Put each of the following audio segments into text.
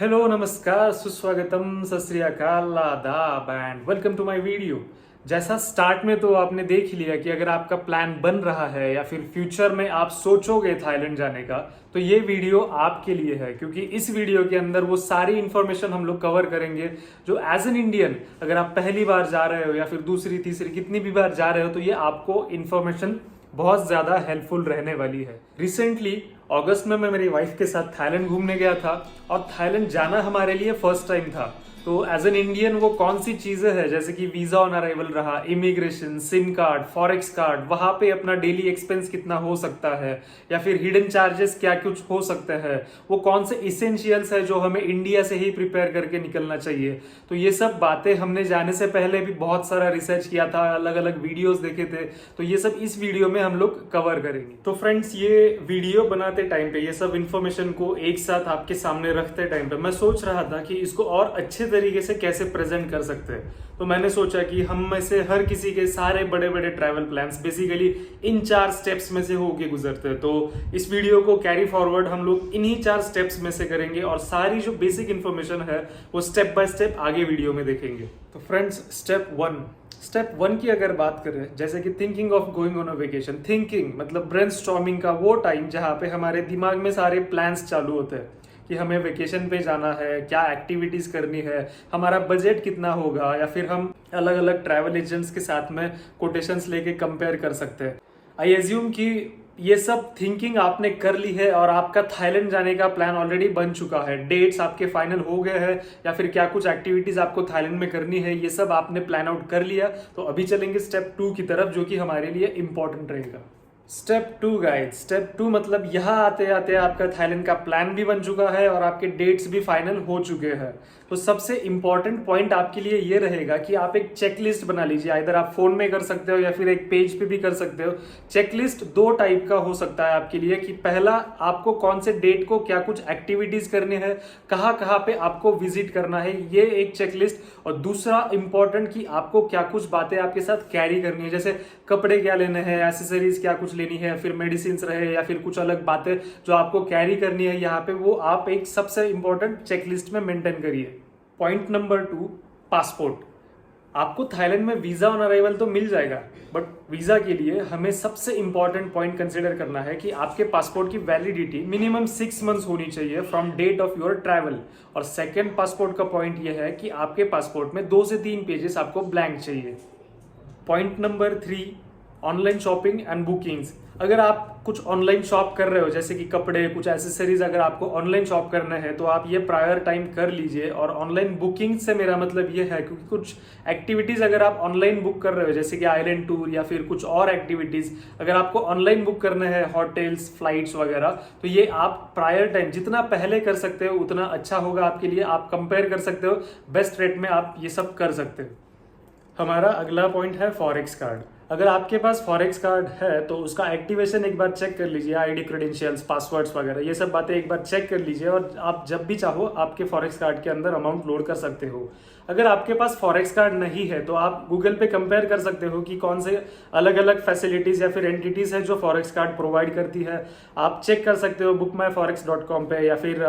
Hello नमस्कार सुस्वागतम सत श्री अकाल आदाब and welcome to my video. जैसा स्टार्ट में तो आपने देख ही लिया कि अगर आपका प्लान बन रहा है या फिर फ्यूचर में आप सोचोगे थाईलैंड जाने का तो ये वीडियो आपके लिए है, क्योंकि इस वीडियो के अंदर वो सारी इंफॉर्मेशन हम लोग कवर करेंगे जो एज एन इंडियन अगर आप पहली बार जा रहे हो या फिर दूसरी तीसरी कितनी भी बार जा रहे हो तो ये आपको इन्फॉर्मेशन बहुत ज्यादा हेल्पफुल रहने वाली है। रिसेंटली अगस्त में मैं मेरी वाइफ के साथ थाईलैंड घूमने गया था और थाईलैंड जाना हमारे लिए फर्स्ट टाइम था। तो एज एन इंडियन वो कौन सी चीजें हैं जैसे कि वीजा ऑन अराइवल रहा, immigration, SIM card, forex card, वहां पे अपना डेली एक्सपेंस कितना हो सकता है या फिर हिडन चार्जेस क्या कुछ हो सकते हैं, वो कौन से इसेंशियल्स है जो हमें इंडिया से ही प्रिपेयर करके निकलना चाहिए। तो ये सब बातें हमने जाने से पहले भी बहुत सारा रिसर्च किया था, अलग अलग वीडियोस देखे थे, तो ये सब इस वीडियो में हम लोग कवर करेंगे। तो फ्रेंड्स ये वीडियो बनाते टाइम पे ये सब इन्फॉर्मेशन को एक साथ आपके सामने रखते टाइम पे मैं सोच रहा था कि इसको और अच्छे तरीके से कैसे प्रेजेंट कर सकते हैं। तो मैंने सोचा कि हम में से हर किसी के सारे बड़े बड़े ट्रैवल प्लान्स बेसिकली इन 4 स्टेप्स में से होके गुजरते हैं। तो इस वीडियो को कैरी फॉरवर्ड हम लोग इन्हीं 4 स्टेप्स में से करेंगे और सारी जो बेसिक इंफॉर्मेशन है वो स्टेप बाय स्टेप आगे वीडियो में देखेंगे। तो फ्रेंड्स स्टेप वन की अगर बात करें, जैसे कि thinking of going on a vacation, thinking मतलब ब्रेनस्टॉर्मिंग का वो टाइम जहाँ पे हमारे दिमाग में सारे प्लान्स चालू होते हैं कि हमें वेकेशन पे जाना है, क्या एक्टिविटीज करनी है, हमारा बजट कितना होगा, या फिर हम अलग अलग ट्रैवल एजेंट्स के साथ में कोटेशंस लेके कंपेयर कर सकते हैं। आई एज्यूम कि ये सब थिंकिंग आपने कर ली है और आपका थाईलैंड जाने का प्लान ऑलरेडी बन चुका है, डेट्स आपके फाइनल हो गए हैं या फिर क्या कुछ एक्टिविटीज आपको थाईलैंड में करनी है, ये सब आपने प्लान आउट कर लिया। तो अभी चलेंगे स्टेप 2 की तरफ जो कि हमारे लिए इंपॉर्टेंट रहेगा। स्टेप 2 गाइड, स्टेप 2 मतलब यहाँ आते आते आपका थाईलैंड का प्लान भी बन चुका है और आपके डेट्स भी फाइनल हो चुके हैं। तो सबसे इंपॉर्टेंट पॉइंट आपके लिए ये रहेगा कि आप एक चेकलिस्ट बना लीजिए। इधर आप फोन में कर सकते हो या फिर एक पेज पे भी कर सकते हो। चेकलिस्ट 2 टाइप का हो सकता है आपके लिए कि पहला आपको कौन से डेट को क्या कुछ एक्टिविटीज करनी है, कहाँ कहाँ पे आपको विजिट करना है, ये एक चेकलिस्ट। और दूसरा इंपॉर्टेंट कि आपको क्या कुछ बातें आपके साथ कैरी करनी है, जैसे कपड़े क्या लेने हैं, एसेसरीज क्या कुछ लेनी है, फिर मेडिसिन रहे या फिर कुछ अलग बातें जो आपको कैरी करनी है यहाँ पे, वो आप एक सबसे इंपॉर्टेंट चेकलिस्ट में मेंटेन करिए। Point number 2, passport. आपको थाईलैंड में वीजा ऑन अराइवल तो मिल जाएगा, बट वीजा के लिए हमें सबसे इंपॉर्टेंट पॉइंट कंसीडर करना है कि आपके पासपोर्ट की वैलिडिटी मिनिमम 6 मंथ्स होनी चाहिए from date of your travel. और सेकेंड पासपोर्ट का पॉइंट यह है कि आपके पासपोर्ट में 2 से 3 पेजेस आपको ब्लैंक चाहिए। Point number 3, online shopping and bookings. अगर आप कुछ ऑनलाइन शॉप कर रहे हो जैसे कि कपड़े, कुछ एसेसरीज अगर आपको ऑनलाइन शॉप करना है तो आप ये प्रायर टाइम कर लीजिए। और ऑनलाइन बुकिंग से मेरा मतलब ये है क्योंकि कुछ एक्टिविटीज अगर आप ऑनलाइन बुक कर रहे हो जैसे कि आइलैंड टूर या फिर कुछ और एक्टिविटीज अगर आपको ऑनलाइन बुक करना है, होटल्स, फ्लाइट्स वगैरह, तो ये आप प्रायर टाइम जितना पहले कर सकते हो उतना अच्छा होगा आपके लिए। आप कंपेयर कर सकते हो, बेस्ट रेट में आप ये सब कर सकते हो। हमारा अगला पॉइंट है फॉरेक्स कार्ड। अगर आपके पास फॉरेक्स कार्ड है तो उसका एक्टिवेशन एक बार चेक कर लीजिए, आईडी, क्रेडेंशियल्स, पासवर्ड्स वगैरह ये सब बातें एक बार चेक कर लीजिए और आप जब भी चाहो आपके फॉरेक्स कार्ड के अंदर अमाउंट लोड कर सकते हो। अगर आपके पास फॉरेक्स कार्ड नहीं है तो आप गूगल पे कंपेयर कर सकते हो कि कौन से अलग अलग फैसिलिटीज या फिर एंटिटीज है जो फॉरेक्स कार्ड प्रोवाइड करती है। आप चेक कर सकते हो bookmyforex.com पे या फिर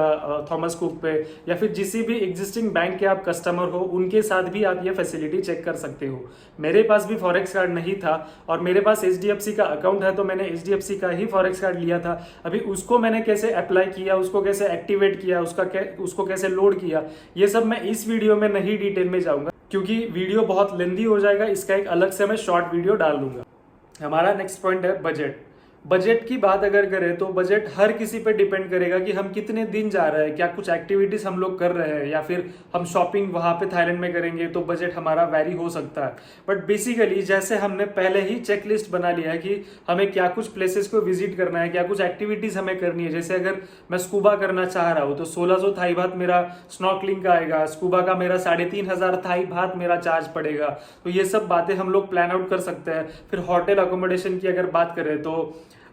थॉमस कुक पे या फिर जिसी भी एग्जिस्टिंग बैंक के आप कस्टमर हो उनके साथ भी आप ये फैसिलिटी चेक कर सकते हो। मेरे पास भी फॉरेक्स कार्ड नहीं था और मेरे पास HDFC का अकाउंट है तो मैंने HDFC का ही फॉरेक्स कार्ड लिया था। अभी उसको मैंने कैसे अप्लाई किया, उसको कैसे एक्टिवेट किया, उसको कैसे लोड किया, ये सब मैं इस वीडियो में नहीं डिटेल में जाऊंगा क्योंकि वीडियो बहुत लेंदी हो जाएगा। इसका एक अलग से मैं शॉर्ट वीडियो डाल दूंगा। हमारा नेक्स्ट पॉइंट है बजट। बजट की बात अगर करें तो बजट हर किसी पे डिपेंड करेगा कि हम कितने दिन जा रहे हैं, क्या कुछ एक्टिविटीज हम लोग कर रहे हैं या फिर हम शॉपिंग वहां पे थाईलैंड में करेंगे तो बजट हमारा वैरी हो सकता है। बट बेसिकली जैसे हमने पहले ही चेकलिस्ट बना लिया है कि हमें क्या कुछ प्लेसेस को विजिट करना है, क्या कुछ एक्टिविटीज हमें करनी है। जैसे अगर मैं स्कूबा करना चाह रहा हूँ तो 1600 थाई बात मेरा स्नॉर्कलिंग का आएगा, स्कूबा का मेरा 3500 थाई बात मेरा चार्ज पड़ेगा। तो ये सब बातें हम लोग प्लान आउट कर सकते हैं। फिर होटल अकोमोडेशन की अगर बात करें तो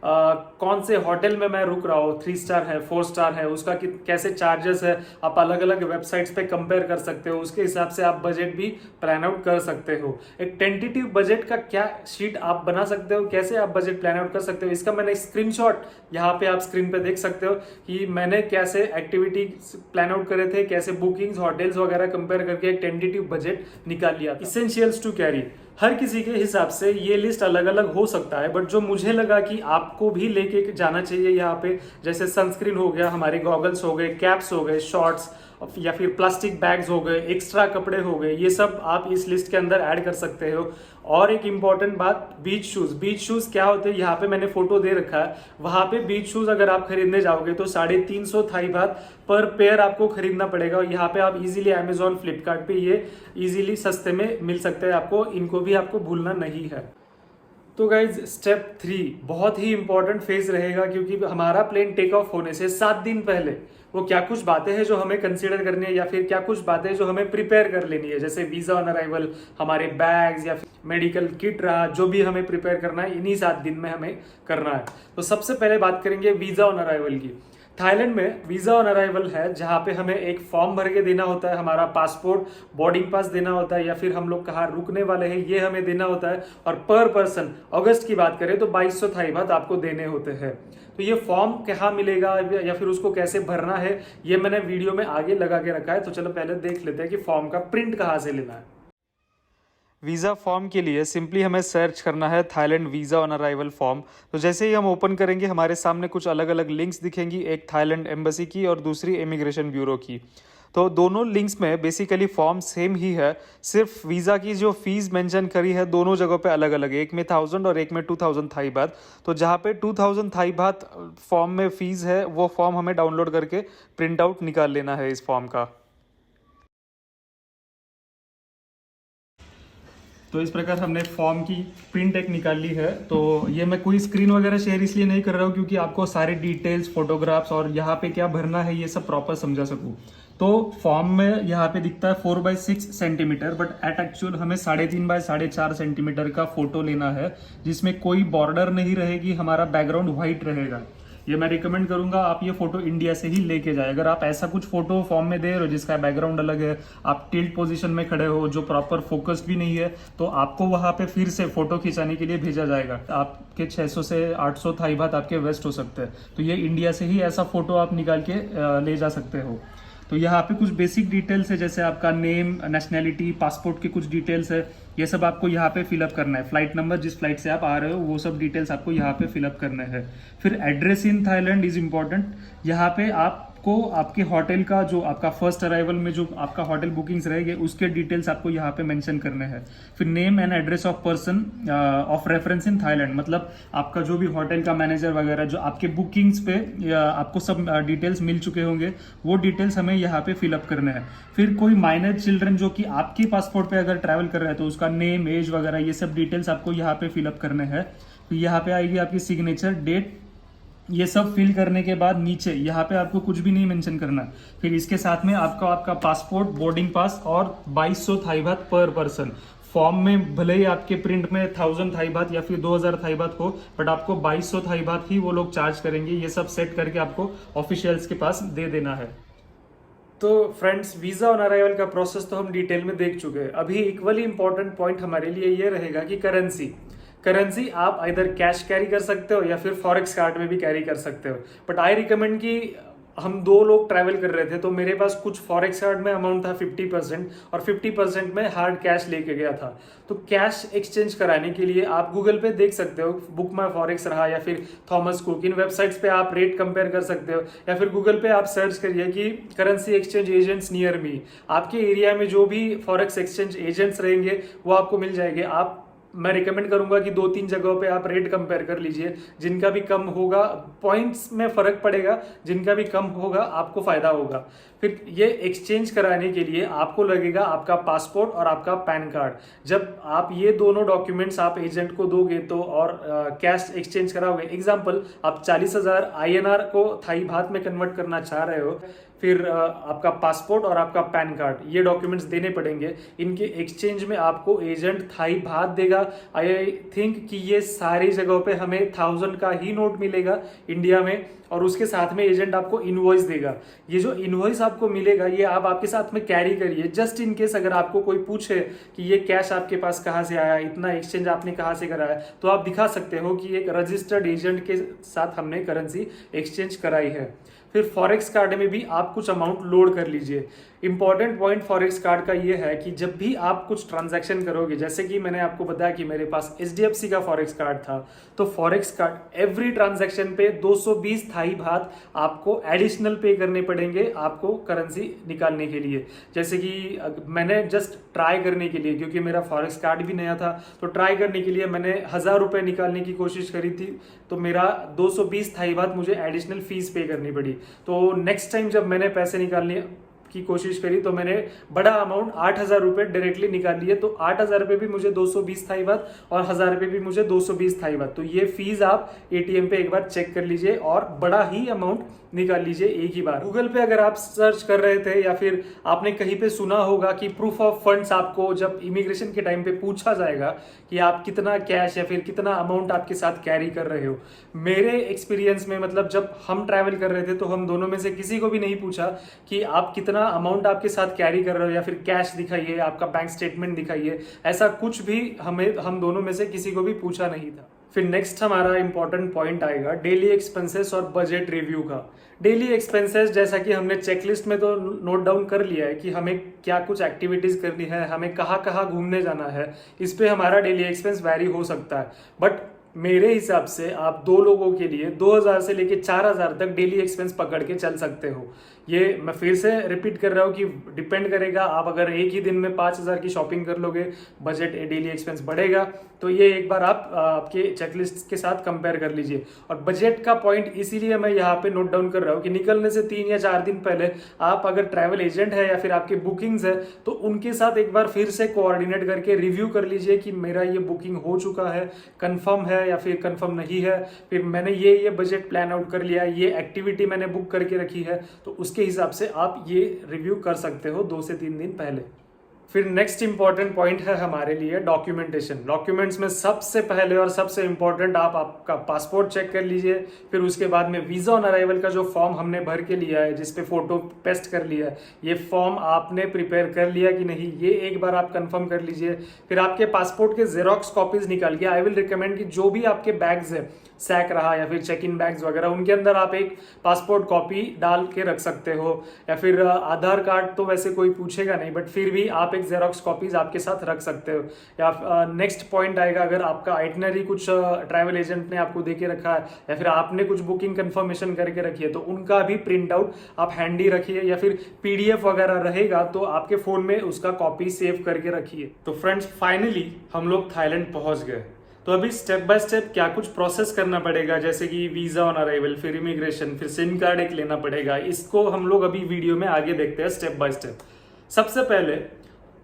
कौन से होटल में मैं रुक रहा हूँ, 3 स्टार है, 4 स्टार है, उसका कैसे चार्जेस है, आप अलग अलग वेबसाइट्स पे कंपेयर कर सकते हो। उसके हिसाब से आप बजट भी प्लान आउट कर सकते हो। एक टेंटेटिव बजट का क्या शीट आप बना सकते हो, कैसे आप बजट प्लान आउट कर सकते हो, इसका मैंने स्क्रीनशॉट यहाँ पे आप स्क्रीन पे देख सकते हो कि मैंने कैसे एक्टिविटी प्लान आउट करे थे, कैसे बुकिंग्स, होटल्स वगैरह कंपेयर करके एक टेंटेटिव बजट निकाल लिया। इसेंशियल्स टू कैरी, हर किसी के हिसाब से ये लिस्ट अलग अलग हो सकता है, बट जो मुझे लगा कि आपको भी लेके जाना चाहिए यहाँ पे, जैसे सनस्क्रीन हो गया, हमारे गॉगल्स हो गए, कैप्स हो गए, शॉर्ट्स या फिर प्लास्टिक बैग्स हो गए, एक्स्ट्रा कपड़े हो गए, ये सब आप इस लिस्ट के अंदर ऐड कर सकते हो। और एक इंपॉर्टेंट बात, बीच शूज। बीच शूज क्या होते हैं, यहाँ पे मैंने फोटो दे रखा है। वहां पे बीच शूज अगर आप खरीदने जाओगे तो 350 थाई बात पर पेयर आपको खरीदना पड़ेगा। और यहाँ पे आप इजीली अमेजॉन, फ्लिपकार्ट पे ये इजीली सस्ते में मिल सकते हैं आपको, इनको भी आपको भूलना नहीं है। तो गाइज स्टेप 3 बहुत ही इंपॉर्टेंट फेज रहेगा, क्योंकि हमारा प्लेन टेक ऑफ होने से 7 दिन पहले वो क्या कुछ बातें हैं जो हमें कंसीडर करनी है, या फिर क्या कुछ बातें जो हमें प्रिपेयर कर लेनी है, जैसे वीजा ऑन अराइवल, हमारे बैग्स या फिर मेडिकल किट रहा, जो भी हमें प्रिपेयर करना है इन्हीं 7 दिन में हमें करना है। तो सबसे पहले बात करेंगे वीजा ऑन अराइवल की। थाईलैंड में वीजा ऑन अराइवल है, जहां पे हमें एक फॉर्म भर के देना होता है, हमारा पासपोर्ट, बोर्डिंग पास देना होता है, या फिर हम लोग कहाँ रुकने वाले हैं ये हमें देना होता है। और पर पर्सन अगस्त की बात करें तो 2200 थाई बात आपको देने होते हैं। तो ये फॉर्म कहाँ मिलेगा या फिर उसको कैसे भरना है, ये मैंने वीडियो में आगे लगा के रखा है। तो चलो पहले देख लेते हैं कि फॉर्म का प्रिंट कहाँ से लेना है। वीज़ा फॉर्म के लिए सिंपली हमें सर्च करना है Thailand visa on arrival form. तो जैसे ही हम ओपन करेंगे हमारे सामने कुछ अलग अलग लिंक्स दिखेंगी, एक थाईलैंड एम्बेसी की और दूसरी इमिग्रेशन ब्यूरो की। तो दोनों लिंक्स में बेसिकली फॉर्म सेम ही है, सिर्फ वीज़ा की जो फीस मेंशन करी है दोनों जगहों पे अलग अलग है, एक में 1000 और एक में 2000 थाई बात। तो जहाँ पे 2000 थाई बात फॉर्म में फीस है, वो फॉर्म हमें डाउनलोड करके प्रिंट आउट निकाल लेना है इस फॉर्म का। तो इस प्रकार हमने फॉर्म की प्रिंट एक निकाल ली है। तो ये मैं कोई स्क्रीन वगैरह शेयर इसलिए नहीं कर रहा हूँ क्योंकि आपको सारे डिटेल्स, फोटोग्राफ्स और यहाँ पे क्या भरना है ये सब प्रॉपर समझा सकूँ। तो फॉर्म में यहाँ पे दिखता है 4x6 centimetre, but at actual हमें 3.5x4.5 सेंटीमीटर का फोटो लेना है, जिसमें कोई बॉर्डर नहीं रहेगी, हमारा बैकग्राउंड व्हाइट रहेगा। ये मैं रिकमेंड करूंगा आप ये फोटो इंडिया से ही लेके जाए। अगर आप ऐसा कुछ फोटो फॉर्म में दे रहे हो जिसका बैकग्राउंड अलग है, आप टिल्ट पोजीशन में खड़े हो, जो प्रॉपर फोकस भी नहीं है, तो आपको वहां पे फिर से फोटो खिंचाने के लिए भेजा जाएगा। आपके 600 से 800 थाई बात आपके वेस्ट हो सकते हैं। तो ये इंडिया से ही ऐसा फोटो आप निकाल के ले जा सकते हो। तो यहाँ पे कुछ बेसिक डिटेल्स है, जैसे आपका नेम, नेशनैलिटी, पासपोर्ट के कुछ डिटेल्स है, ये सब आपको यहाँ पे फिलअप करना है। फ्लाइट नंबर, जिस फ्लाइट से आप आ रहे हो, वो सब डिटेल्स आपको यहाँ पे फिलअप करने हैं। फिर address in Thailand is important. यहाँ पे आपको आपके होटल का, जो आपका फर्स्ट अराइवल में जो आपका होटल बुकिंग्स रहेंगे, उसके डिटेल्स आपको यहाँ पे मेंशन करने हैं। फिर name and address of person of reference in Thailand, मतलब आपका जो भी होटल का मैनेजर वगैरह जो आपके बुकिंग्स पे आपको सब डिटेल्स मिल चुके होंगे, वो डिटेल्स हमें यहाँ पे फिलअप करने हैं। फिर कोई माइनर चिल्ड्रन जो कि आपके पासपोर्ट पे अगर ट्रैवल कर रहे हैं तो उसका नेम, एज वगैरह ये सब डिटेल्स आपको यहाँ पे फिलअप करने हैं। तो यहाँ पे आएगी आपकी सिग्नेचर, डेट, ये सब फिल करने के बाद नीचे यहाँ पे आपको कुछ भी नहीं मेंशन करना। फिर इसके साथ में आपका पासपोर्ट, बोर्डिंग पास और 2200 थाई बात पर पर्सन। फॉर्म में भले ही आपके प्रिंट में 1000 थाई बात या फिर 2000 थाई बात हो, बट आपको 2200 थाई बात ही वो लोग चार्ज करेंगे। ये सब सेट करके आपको ऑफिशियल्स के पास दे देना है। तो फ्रेंड्स, वीजा ऑन अराइवल का प्रोसेस तो हम डिटेल में देख चुके हैं। अभी इक्वली इंपॉर्टेंट पॉइंट हमारे लिए ये रहेगा कि करेंसी आप इधर कैश कैरी कर सकते हो या फिर फॉरेक्स कार्ड में भी कैरी कर सकते हो। बट आई रिकमेंड कि हम 2 लोग ट्रैवल कर रहे थे, तो मेरे पास कुछ फॉरेक्स कार्ड में अमाउंट था 50% और 50% में हार्ड कैश लेके गया था। तो कैश एक्सचेंज कराने के लिए आप गूगल पे देख सकते हो, बुक माई फॉरेक्स रहा या फिर थॉमस कुक, इन वेबसाइट्स पे आप रेट कंपेयर कर सकते हो। या फिर गूगल पे आप सर्च करिए कि currency exchange agents near me. आपके एरिया में जो भी फॉरेक्स एक्सचेंज एजेंट्स रहेंगे वो आपको मिल जाएंगे। मैं रिकमेंड करूंगा कि 2-3 जगहों पे आप रेट कंपेयर कर लीजिए। जिनका भी कम होगा, पॉइंट्स में फर्क पड़ेगा, जिनका भी कम होगा आपको फायदा होगा। फिर ये एक्सचेंज कराने के लिए आपको लगेगा आपका पासपोर्ट और आपका पैन कार्ड। जब आप ये दोनों डॉक्यूमेंट्स आप एजेंट को दोगे तो और कैश एक्सचेंज कराओगे, एग्जाम्पल आप 40,000 INR को थाई बात में कन्वर्ट करना चाह रहे हो, फिर आपका पासपोर्ट और आपका पैन कार्ड, ये डॉक्यूमेंट्स देने पड़ेंगे। इनके एक्सचेंज में आपको एजेंट थाई बात देगा। आई थिंक कि ये सारी जगहों पे हमें 1000 का ही नोट मिलेगा इंडिया में, और उसके साथ में एजेंट आपको इनवॉइस देगा। ये जो इनवॉइस आपको मिलेगा ये आप आपके साथ में कैरी करिए, जस्ट इन केस अगर आपको कोई पूछे कि ये कैश आपके पास कहाँ से आया, इतना एक्सचेंज आपने कहाँ से कराया, तो आप दिखा सकते हो कि एक रजिस्टर्ड एजेंट के साथ हमने करेंसी एक्सचेंज कराई है। फिर फॉरेक्स कार्ड में भी आप कुछ अमाउंट लोड कर लीजिए। इंपॉर्टेंट पॉइंट फॉरेक्स कार्ड का ये है कि जब भी आप कुछ ट्रांजैक्शन करोगे, जैसे कि मैंने आपको बताया कि मेरे पास HDFC का फॉरेक्स कार्ड था, तो फॉरेक्स कार्ड एवरी ट्रांजैक्शन पे 220 थाई बात आपको एडिशनल पे करने पड़ेंगे आपको करेंसी निकालने के लिए। जैसे कि मैंने जस्ट ट्राई करने के लिए, क्योंकि मेरा फॉरेक्स कार्ड भी नया था, तो ट्राई करने के लिए मैंने 1000 रुपये निकालने की कोशिश करी थी, तो मेरा 220 थाई बात मुझे एडिशनल फीस पे करनी पड़ी। तो नेक्स्ट टाइम जब मैंने पैसे निकालने की कोशिश करी तो मैंने बड़ा अमाउंट 8000 रुपये डायरेक्टली निकाल लिए। तो 8000 रुपये भी मुझे 220 थाई बात और 1000 रुपये भी मुझे 220 थाई बात। तो ये फीस आप ATM पे एक बार चेक कर लीजिए और बड़ा ही अमाउंट निकाल लीजिए एक ही बार। गूगल पे अगर आप सर्च कर रहे थे या फिर आपने कहीं पे सुना होगा कि प्रूफ ऑफ फंड्स आपको जब इमिग्रेशन के टाइम पे पूछा जाएगा कि आप कितना कैश या फिर कितना अमाउंट आपके साथ कैरी कर रहे हो। मेरे एक्सपीरियंस में मतलब जब हम ट्रैवल कर रहे थे तो हम दोनों में से किसी को भी नहीं पूछा कि आप कितना अमाउंट आपके साथ कैरी कर रहे हो या फिर कैश दिखाइए, आपका बैंक स्टेटमेंट दिखाइए, ऐसा कुछ भी हम दोनों में से किसी को भी पूछा नहीं था। फिर नेक्स्ट हमारा इंपॉर्टेंट पॉइंट आएगा डेली एक्सपेंसेस और बजट रिव्यू का। डेली एक्सपेंसेस जैसा कि हमने चेकलिस्ट में तो नोट डाउन कर लिया है कि हमें क्या कुछ एक्टिविटीज करनी है, हमें कहाँ कहाँ घूमने जाना है, इस पे हमारा डेली एक्सपेंस वैरी हो सकता है। बट मेरे हिसाब से आप 2 लोगों के लिए 2000 से लेके 4000 तक डेली एक्सपेंस पकड़ के चल सकते हो। ये मैं फिर से रिपीट कर रहा हूँ कि डिपेंड करेगा, आप अगर एक ही दिन में 5000 की शॉपिंग कर लोगे, बजट डेली एक्सपेंस बढ़ेगा। तो ये एक बार आप आपके चेकलिस्ट के साथ कंपेयर कर लीजिए। और बजट का पॉइंट इसीलिए मैं यहाँ पे नोट डाउन कर रहा हूँ कि निकलने से 3 या 4 दिन पहले आप अगर ट्रैवल एजेंट है या फिर आपके बुकिंग्स है तो उनके साथ एक बार फिर से कोऑर्डिनेट करके रिव्यू कर लीजिए कि मेरा ये बुकिंग हो चुका है, कंफर्म है या फिर कंफर्म नहीं है, फिर मैंने ये बजट प्लान आउट कर लिया है, ये एक्टिविटी मैंने बुक करके रखी है, तो उसके हिसाब से आप ये रिव्यू कर सकते हो 2 से 3 दिन पहले। फिर नेक्स्ट इंपॉर्टेंट पॉइंट है हमारे लिए डॉक्यूमेंटेशन। डॉक्यूमेंट्स में सबसे पहले और सबसे इंपॉर्टेंट आप आपका पासपोर्ट चेक कर लीजिए। फिर उसके बाद में वीजा ऑन अराइवल का जो फॉर्म हमने भर के लिया है, जिसपे फोटो पेस्ट कर लिया है, ये फॉर्म आपने प्रिपेयर कर लिया कि नहीं, ये एक बार आप कंफर्म कर लीजिए। फिर आपके पासपोर्ट के जेरोक्स कॉपीज निकाल के, आई विल रिकमेंड कि जो भी आपके बैग्स है, सैक रहा या फिर चेक इन बैग्स वगैरह, उनके अंदर आप एक पासपोर्ट कॉपी डाल के रख सकते हो। या फिर आधार कार्ड तो वैसे कोई पूछेगा नहीं, बट फिर भी आप एक जेरोक्स कॉपीज आपके साथ रख सकते हो। या नेक्स्ट पॉइंट आएगा, अगर आपका आइटनरी कुछ ट्रैवल एजेंट ने आपको दे के रखा है या फिर आपने कुछ बुकिंग कंफर्मेशन करके रखी है तो उनका भी प्रिंट आउट आप हैंडी रखिए, या फिर PDF वगैरह रहेगा तो आपके फोन में उसका कॉपी सेव करके रखिए। तो फ्रेंड्स, फाइनली हम लोग थाईलैंड पहुंच गए। तो अभी स्टेप बाय स्टेप क्या कुछ प्रोसेस करना पड़ेगा, जैसे कि वीजा ऑन अराइवल, फिर इमिग्रेशन, फिर सिम कार्ड एक लेना पड़ेगा, इसको हम लोग अभी वीडियो में आगे देखते हैं स्टेप बाय स्टेप। सबसे पहले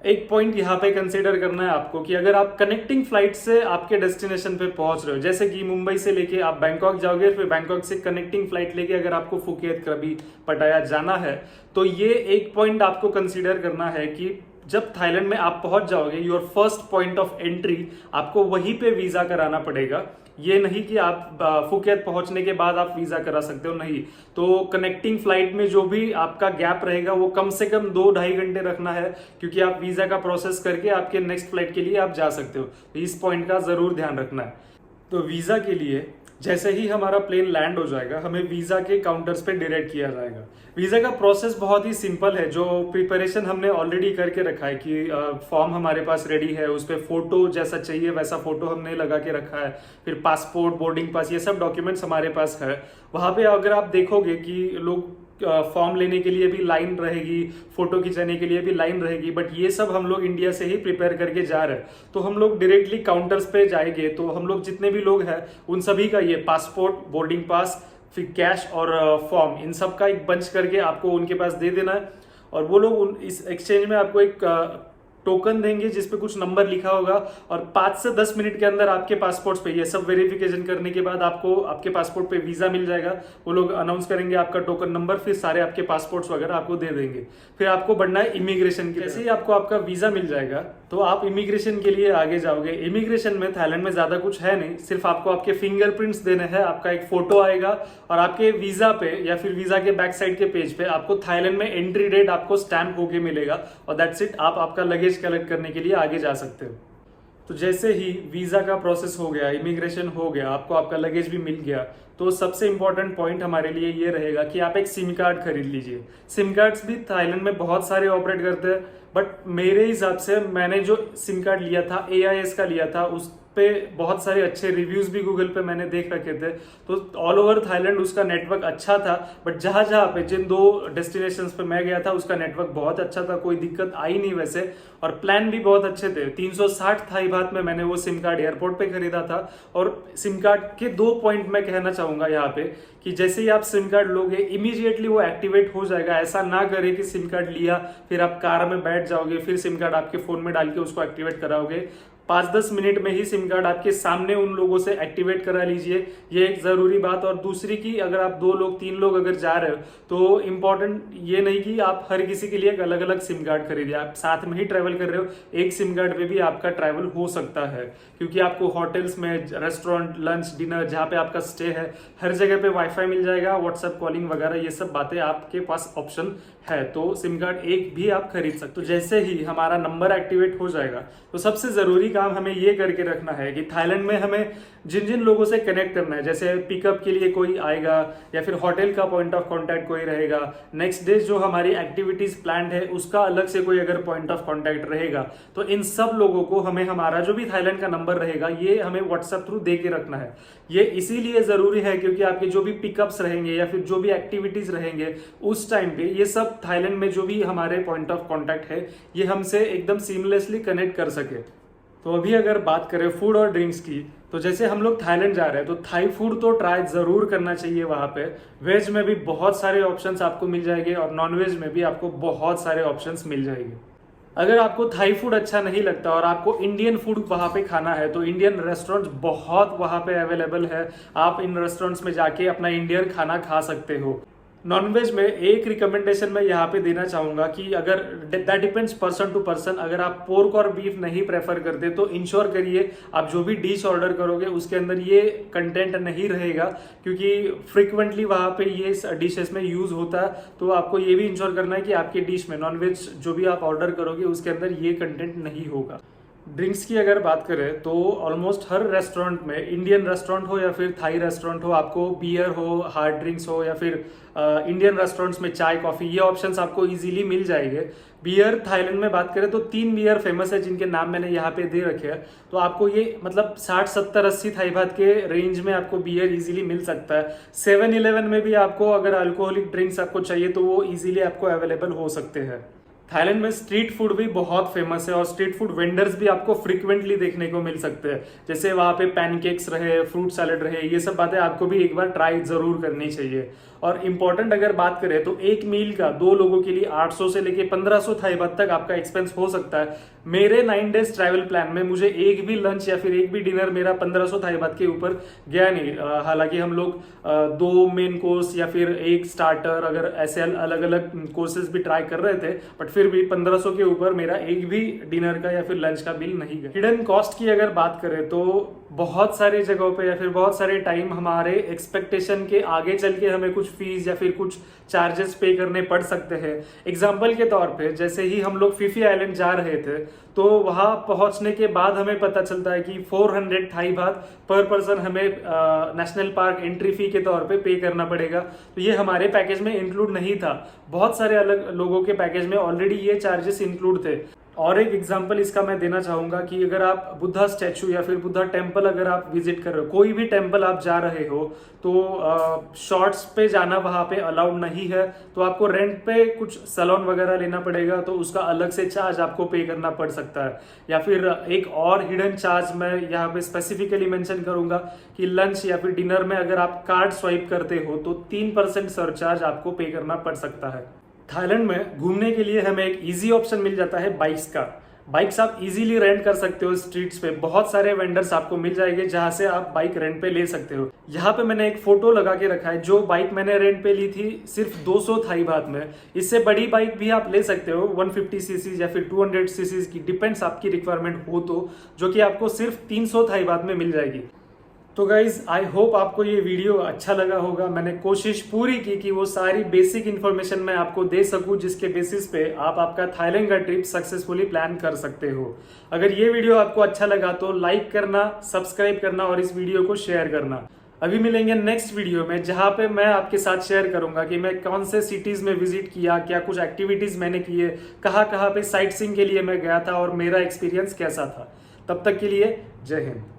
एक पॉइंट यहाँ पे कंसीडर करना है आपको कि अगर आप कनेक्टिंग फ्लाइट से आपके डेस्टिनेशन पे पहुंच रहे हो, जैसे कि मुंबई से लेके आप बैंकॉक जाओगे, फिर बैंकॉक से कनेक्टिंग फ्लाइट लेके अगर आपको फुकेत, क्रबी, पटाया जाना है, तो ये एक पॉइंट आपको कंसीडर करना है कि जब थाईलैंड में आप पहुंच जाओगे, your first point of entry आपको वहीं पे वीजा कराना पड़ेगा। ये नहीं कि आप फुकेत पहुंचने के बाद आप वीजा करा सकते हो, नहीं। तो कनेक्टिंग फ्लाइट में जो भी आपका गैप रहेगा वो कम से कम 2-2.5 घंटे रखना है, क्योंकि आप वीजा का प्रोसेस करके आपके नेक्स्ट फ्लाइट के लिए आप जा सकते हो। तो इस पॉइंट का जरूर ध्यान रखना है। तो वीजा के लिए जैसे ही हमारा प्लेन लैंड हो जाएगा, हमें वीजा के काउंटर्स पे डायरेक्ट किया जाएगा। वीजा का प्रोसेस बहुत ही सिंपल है। जो प्रिपरेशन हमने ऑलरेडी करके रखा है कि फॉर्म हमारे पास रेडी है, उस पर फोटो जैसा चाहिए वैसा फोटो हमने लगा के रखा है, फिर पासपोर्ट, बोर्डिंग पास, ये सब डॉक्यूमेंट्स हमारे पास है। वहां पे अगर आप देखोगे कि लोग फॉर्म लेने के लिए भी लाइन रहेगी, फोटो खिंचाने के लिए भी लाइन रहेगी, बट ये सब हम लोग इंडिया से ही प्रिपेयर करके जा रहे हैं। तो हम लोग डायरेक्टली काउंटर्स पे जाएंगे, तो हम लोग जितने भी लोग हैं उन सभी का ये पासपोर्ट, बोर्डिंग पास, फिर कैश और फॉर्म, इन सब का एक बंच करके आपको उनके पास दे देना है। और वो लोग इस एक्सचेंज में आपको एक टोकन देंगे जिसपे कुछ नंबर लिखा होगा, और 5 से 10 मिनट के अंदर आपके पासपोर्ट पे ये सब वेरिफिकेशन करने के बाद आपको आपके पासपोर्ट पे वीजा मिल जाएगा। वो लोग अनाउंस करेंगे आपका टोकन नंबर, फिर सारे आपके पासपोर्ट्स वगैरह आपको दे देंगे। फिर आपको बढ़ना है इमिग्रेशन के। जैसे ही आपको आपका वीजा मिल जाएगा तो आप इमिग्रेशन के लिए आगे जाओगे। इमिग्रेशन में थाईलैंड में ज्यादा कुछ है नहीं, सिर्फ आपको आपके फिंगरप्रिंट्स देने हैं, आपका एक फोटो आएगा और आपके वीजा पे या फिर वीजा के बैक साइड के पेज पे आपको थाईलैंड में एंट्री डेट आपको स्टैम्प होके मिलेगा, और दैट्स इट। आप आपका लगेज कलेक्ट करने के लिए आगे जा सकते हो। तो जैसे ही वीजा का प्रोसेस हो गया, इमिग्रेशन हो गया, आपको आपका लगेज भी मिल गया, तो सबसे इंपॉर्टेंट पॉइंट हमारे लिए ये रहेगा कि आप एक सिम कार्ड खरीद लीजिए। सिम कार्ड्स भी थाईलैंड में बहुत सारे ऑपरेट करते हैं, बट मेरे हिसाब से मैंने जो सिम कार्ड लिया था AIS का लिया था, उस पे बहुत सारे अच्छे रिव्यूज भी गूगल पे मैंने देख रखे थे। तो ऑल ओवर थाईलैंड उसका नेटवर्क अच्छा था, बट जहां जहां पे जिन 2 डेस्टिनेशंस पे मैं गया था उसका नेटवर्क बहुत अच्छा था, कोई दिक्कत आई नहीं वैसे, और प्लान भी बहुत अच्छे थे। 360 थाई बात में मैंने वो सिम कार्ड एयरपोर्ट पे खरीदा था। और सिम कार्ड के 2 पॉइंट मैं कहना चाहूंगा यहाँ पे कि जैसे ही आप सिम कार्ड लोगे इमीडिएटली वो एक्टिवेट हो जाएगा। ऐसा ना करे कि सिम कार्ड लिया फिर आप कार में बैठ जाओगे, फिर सिम कार्ड आपके फोन में डाल के उसको एक्टिवेट कराओगे। 5-10 मिनट में ही सिम कार्ड आपके सामने उन लोगों से एक्टिवेट करा लीजिए, ये एक जरूरी बात। और दूसरी की, अगर आप 2 लोग 3 लोग अगर जा रहे हो तो इम्पोर्टेंट ये नहीं कि आप हर किसी के लिए एक अलग अलग सिम कार्ड खरीदिए। आप साथ में ही ट्रैवल कर रहे हो, एक सिम कार्ड पे भी आपका ट्रैवल हो सकता है, क्योंकि आपको होटल्स में, रेस्टोरेंट, लंच, डिनर, जहाँ पे आपका स्टे है, हर जगह पे वाईफाई मिल जाएगा, व्हाट्सएप कॉलिंग वगैरह ये सब बातें आपके पास ऑप्शन है। तो सिम कार्ड एक भी आप खरीद सकते हो। तो जैसे ही हमारा नंबर एक्टिवेट हो जाएगा तो सबसे जरूरी काम हमें ये करके रखना है कि थाईलैंड में हमें जिन जिन लोगों से कनेक्ट करना है, जैसे पिकअप के लिए कोई आएगा या फिर होटल का पॉइंट ऑफ कांटेक्ट कोई रहेगा, नेक्स्ट डे जो हमारी एक्टिविटीज प्लान है उसका अलग से कोई अगर पॉइंट ऑफ कांटेक्ट रहेगा, तो इन सब लोगों को हमें हमारा जो भी थाईलैंड का नंबर रहेगा ये हमें व्हाट्सएप थ्रू दे के रखना है। ये इसीलिए जरूरी है क्योंकि आपके जो भी पिकअप्स रहेंगे या फिर जो भी एक्टिविटीज रहेंगे उस टाइम पे ये सब थाईलैंड में जो भी हमारे पॉइंट ऑफ कांटेक्ट है ये हमसे एकदम सीमलेसली कनेक्ट कर सके। तो अभी अगर बात करें फूड और ड्रिंक्स की, तो जैसे हम लोग थाईलैंड जा रहे हैं तो थाई फूड तो ट्राई जरूर करना चाहिए। वहां पे वेज में भी बहुत सारे ऑप्शंस आपको मिल जाएंगे और नॉन वेज में भी आपको बहुत सारे ऑप्शंस मिल जाएंगे। अगर आपको थाई फूड अच्छा नहीं लगता और आपको इंडियन फूड वहां पे खाना है तो इंडियन रेस्टोरेंट्स बहुत वहां पे अवेलेबल है। आप इन रेस्टोरेंट्स में जाके अपना इंडियन खाना खा सकते हो। नॉनवेज में एक रिकमेंडेशन मैं यहाँ पे देना चाहूंगा कि अगर that depends person to person, अगर आप पोर्क और बीफ नहीं प्रेफर करते तो इंश्योर करिए आप जो भी डिश ऑर्डर करोगे उसके अंदर ये कंटेंट नहीं रहेगा, क्योंकि फ्रिक्वेंटली वहाँ पे ये डिशेस में यूज होता है। तो आपको ये भी इंश्योर करना है कि आपके डिश में नॉनवेज जो भी आप ऑर्डर करोगे उसके अंदर ये कंटेंट नहीं होगा। ड्रिंक्स की अगर बात करें तो ऑलमोस्ट हर रेस्टोरेंट में, इंडियन रेस्टोरेंट हो या फिर थाई रेस्टोरेंट हो, आपको बियर हो, हार्ड ड्रिंक्स हो या फिर इंडियन रेस्टोरेंट्स में चाय कॉफी, ये ऑप्शंस आपको इजीली मिल जाएंगे। बियर थाईलैंड में बात करें तो 3 बियर फेमस है जिनके नाम मैंने यहाँ पे दे रखे हैं। तो आपको ये मतलब 60, 70, 80 थाई बात के रेंज में आपको बियर इजीली मिल सकता है। 7-Eleven में भी आपको अगर अल्कोहलिक ड्रिंक्स आपको चाहिए तो वो इजीली आपको अवेलेबल हो सकते हैं। थाईलैंड में स्ट्रीट फूड भी बहुत फेमस है और स्ट्रीट फूड वेंडर्स भी आपको फ्रीक्वेंटली देखने को मिल सकते हैं। जैसे वहां पे पैनकेक्स रहे, फ्रूट सैलेड रहे, ये सब बातें आपको भी एक बार ट्राई जरूर करनी चाहिए। और इम्पोर्टेंट अगर बात करें तो एक मील का 2 लोगों के लिए 800 से लेके 1500 थाई बात तक आपका एक्सपेंस हो सकता है। मेरे 9 डेज ट्रैवल प्लान में मुझे एक भी लंच या फिर एक भी डिनर मेरा 1500 थाई बात के ऊपर गया नहीं। हालांकि हम लोग 2 मेन कोर्स या फिर एक स्टार्टर अगर ऐसे अलग अलग कोर्सेज भी ट्राई कर रहे थे, बट फिर भी 1500 के ऊपर मेरा एक भी डिनर का या फिर लंच का बिल नहीं गया। हिडन कॉस्ट की अगर बात करें तो बहुत सारी जगहों पे या फिर बहुत सारे टाइम हमारे एक्सपेक्टेशन के आगे चल के हमें कुछ फीस या फिर कुछ चार्जेस पे करने पड़ सकते हैं। एग्जाम्पल के तौर पे जैसे ही हम लोग फिफी आइलैंड जा रहे थे तो वहां पहुंचने के बाद हमें पता चलता है कि 400 थाई बात पर पर्सन हमें नेशनल पार्क एंट्री फी के तौर पे पे करना पड़ेगा। तो ये हमारे पैकेज में इंक्लूड नहीं था। बहुत सारे अलग लोगों के पैकेज में ऑलरेडी ये चार्जेस इंक्लूड थे। और एक एग्जांपल इसका मैं देना चाहूंगा कि अगर आप बुद्धा स्टैचू या फिर बुद्धा टेम्पल अगर आप विजिट कर रहे हो, कोई भी टेम्पल आप जा रहे हो तो शॉर्ट्स पे जाना वहां पे अलाउड नहीं है। तो आपको रेंट पे कुछ सैलून वगैरह लेना पड़ेगा, तो उसका अलग से चार्ज आपको पे करना पड़ सकता है। या फिर एक और हिडन चार्ज मैं यहाँ पे स्पेसिफिकली मेंशन करूंगा कि लंच या फिर डिनर में अगर आप कार्ड स्वाइप करते हो तो 3% सरचार्ज आपको पे करना पड़ सकता है। थाईलैंड में घूमने के लिए हमें एक इजी ऑप्शन मिल जाता है बाइक्स का। बाइक्स आप इजीली रेंट कर सकते हो। स्ट्रीट्स पे बहुत सारे वेंडर्स आपको मिल जाएंगे जहां से आप बाइक रेंट पे ले सकते हो। यहाँ पे मैंने एक फोटो लगा के रखा है, जो बाइक मैंने रेंट पे ली थी सिर्फ 200 थाई बात में। इससे बड़ी बाइक भी आप ले सकते हो 150 सीसी या फिर 200 सीसी की, डिपेंड्स आपकी रिक्वायरमेंट हो तो, जो कि आपको सिर्फ 300 थाई बात में मिल जाएगी। तो गाइज आई होप आपको ये वीडियो अच्छा लगा होगा। मैंने कोशिश पूरी की कि वो सारी बेसिक इन्फॉर्मेशन मैं आपको दे सकूं, जिसके बेसिस पे आप आपका थाईलैंड का ट्रिप सक्सेसफुली प्लान कर सकते हो। अगर ये वीडियो आपको अच्छा लगा तो लाइक करना, सब्सक्राइब करना और इस वीडियो को शेयर करना। अभी मिलेंगे नेक्स्ट वीडियो में, जहां पे मैं आपके साथ शेयर करूंगा कि मैं कौन से सिटीज में विजिट किया, क्या कुछ एक्टिविटीज मैंने किए, कहाँ कहाँ पे साइट सीइंग के लिए मैं गया था और मेरा एक्सपीरियंस कैसा था। तब तक के लिए जय हिंद।